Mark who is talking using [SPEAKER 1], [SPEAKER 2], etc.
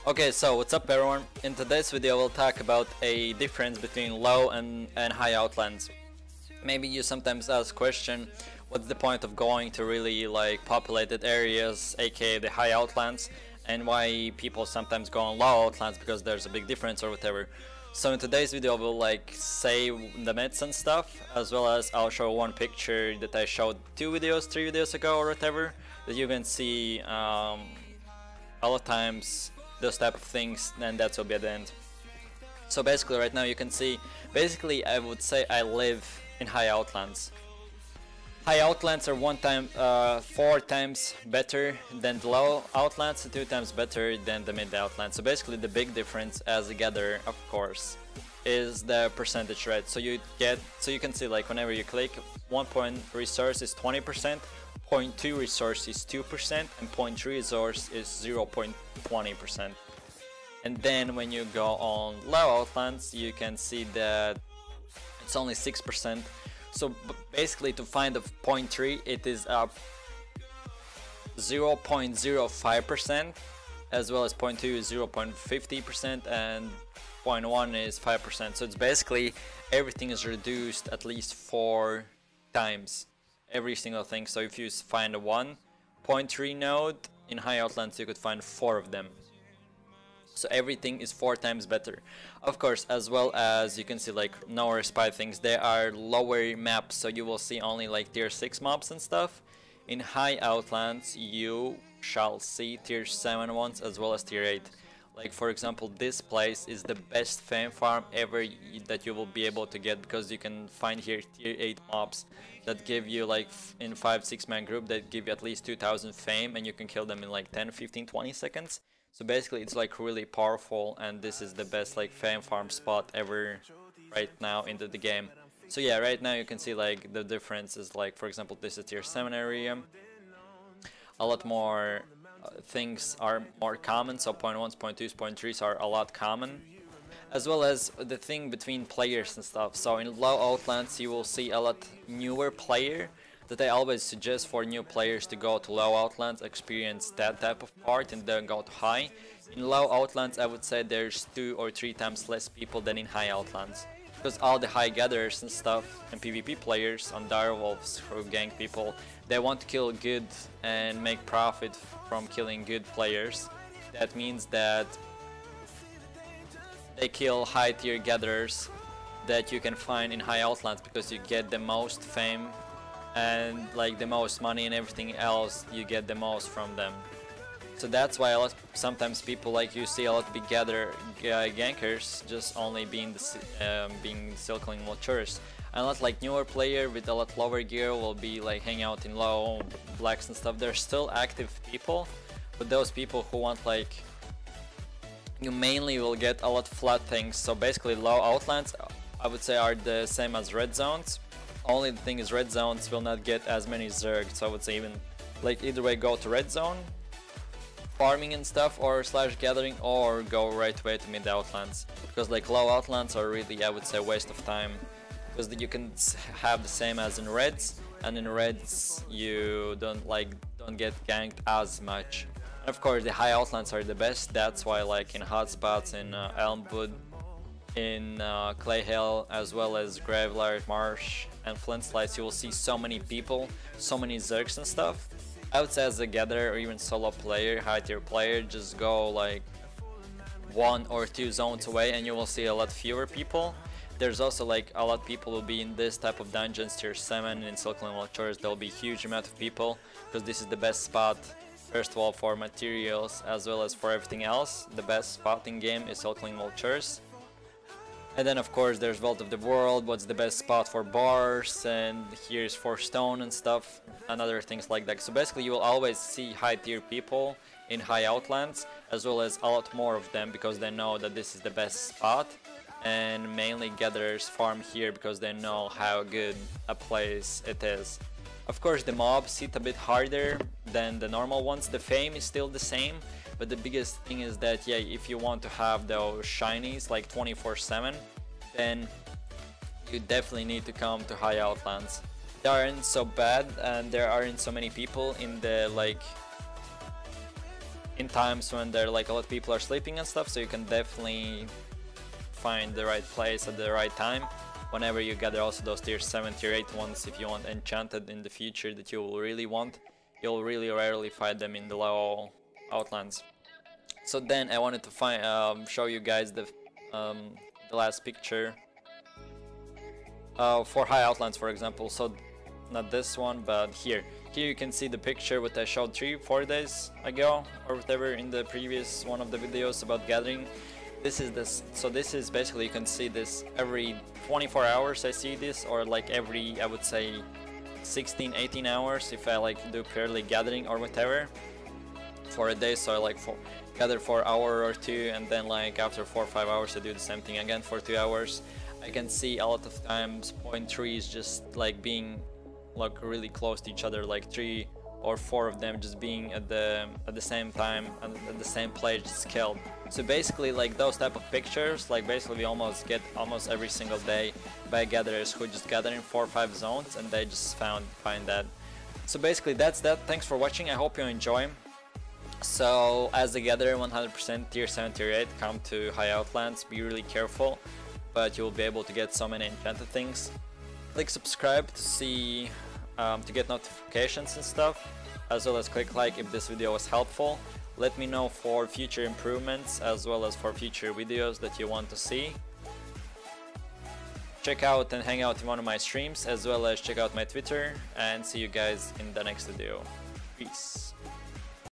[SPEAKER 1] Okay, so what's up everyone? In today's video we'll talk about a difference between low and high outlands. Maybe you sometimes ask question, what's the point of going to really like populated areas, aka the high outlands, and why people sometimes go on low outlands because there's a big difference or whatever. So in today's video we'll like say the myths and stuff, as well as I'll show one picture that I showed 3 videos ago or whatever, that you can see a lot of times those type of things, and that will be at the end. So basically right now you can see, basically I would say I live in high outlands. High outlands are 4 times better than the low outlands and 2 times better than the mid outlands. So basically the big difference as a gatherer, of course, is the percentage rate. So you can see like whenever you click, 1 point resource is 20%, 0.2 resource is 2%, and 0.3 resource is 0.20%. And then when you go on low outlands, you can see that it's only 6%. So basically to find the 0.3, it is up 0.05%, as well as 0.2 is 0.50%, and 0.1 is 5%. So it's basically everything is reduced at least 4 times. Every single thing. So if you find a 1.3 node in high outlands, you could find 4 of them. So everything is 4 times better. Of course, as well as you can see like nowhere spy things, they are lower maps, so you will see only like tier 6 mobs and stuff. In high outlands you shall see tier 7 ones as well as tier 8. Like for example, this place is the best fame farm ever that you will be able to get, because you can find here tier 8 mobs that give you like in 5-6 man group that give you at least 2000 fame, and you can kill them in like 10, 15, 20 seconds. So basically it's like really powerful, and this is the best like fame farm spot ever right now into the game. So yeah, right now you can see like the difference is like, for example, this is tier 7 area. A lot more things are more common, so 0.1s, 0.2s, 0.3s are a lot common, as well as the thing between players and stuff. So in low outlands you will see a lot newer player that I always suggest for new players to go to low outlands, experience that type of part, and then go to high. In low outlands I would say there's 2 or 3 times less people than in high outlands, because all the high gatherers and stuff and PvP players on direwolves who gank people, they want to kill good and make profit from killing good players. That means that they kill high tier gatherers that you can find in high outlands, because you get the most fame and like the most money and everything else, you get the most from them. So that's why sometimes people like you see a lot of big gankers just only being circling vultures. And a lot like newer player with a lot lower gear will be like hang out in low blacks and stuff. They're still active people, but those people who want like, you mainly will get a lot flat things. So basically low outlands I would say are the same as red zones. Only the thing is red zones will not get as many zergs. So I would say even like either way go to red zone farming and stuff, or slash gathering, or go right away to mid outlands, because like low outlands are really, I would say, waste of time, because you can have the same as in reds, and in reds you don't get ganked as much. And of course the high outlands are the best. That's why like in hotspots in Elmwood, in Clay Hill, as well as Graveyard Marsh and Flint Slice, you will see so many people, so many zergs and stuff. I would say as a gatherer or even solo player, high tier player, just go like 1 or 2 zones away and you will see a lot fewer people. There's also like a lot of people will be in this type of dungeons, tier 7 in Circling Vultures. There will be huge amount of people, because this is the best spot, first of all for materials as well as for everything else. The best spot in game is Circling Vultures. And then of course there's Vault of the World, what's the best spot for bars, and here's for stone and stuff, and other things like that. So basically you will always see high tier people in high outlands, as well as a lot more of them, because they know that this is the best spot, and mainly gatherers farm here because they know how good a place it is. Of course the mobs hit a bit harder than the normal ones. The fame is still the same, but the biggest thing is that yeah, if you want to have those shinies like 24/7, then you definitely need to come to high outlands. They aren't so bad, and there aren't so many people in the in times when there like a lot of people are sleeping and stuff, so you can definitely find the right place at the right time whenever you gather also those tier 7, tier 8 ones. If you want enchanted in the future that you will really want, you'll really rarely find them in the low outlands. So then I wanted to show you guys the last picture for high outlands, for example. So not this one, but here you can see the picture what I showed 3-4 days ago or whatever in the previous one of the videos about gathering. This is basically, you can see this every 24 hours I see this, or like every, I would say 16-18 hours if I like do purely gathering or whatever for a day. So I like gather for an hour or two, and then like after 4 or 5 hours I do the same thing again for 2 hours. I can see a lot of times point 3 is just like being like really close to each other, like 3 or 4 of them just being at the same time and at the same place just killed. So basically like those type of pictures, like basically we almost get almost every single day by gatherers who just gather in 4 or 5 zones and they just find that. So basically that's that. Thanks for watching, I hope you enjoy. So as a gatherer 100% tier 7, tier 8, come to high outlands, be really careful, but you will be able to get so many enchanted things. Click subscribe to see to get notifications and stuff, as well as click like if this video was helpful. Let me know for future improvements as well as for future videos that you want to see. Check out and hang out in one of my streams, as well as check out my Twitter, and see you guys in the next video. Peace.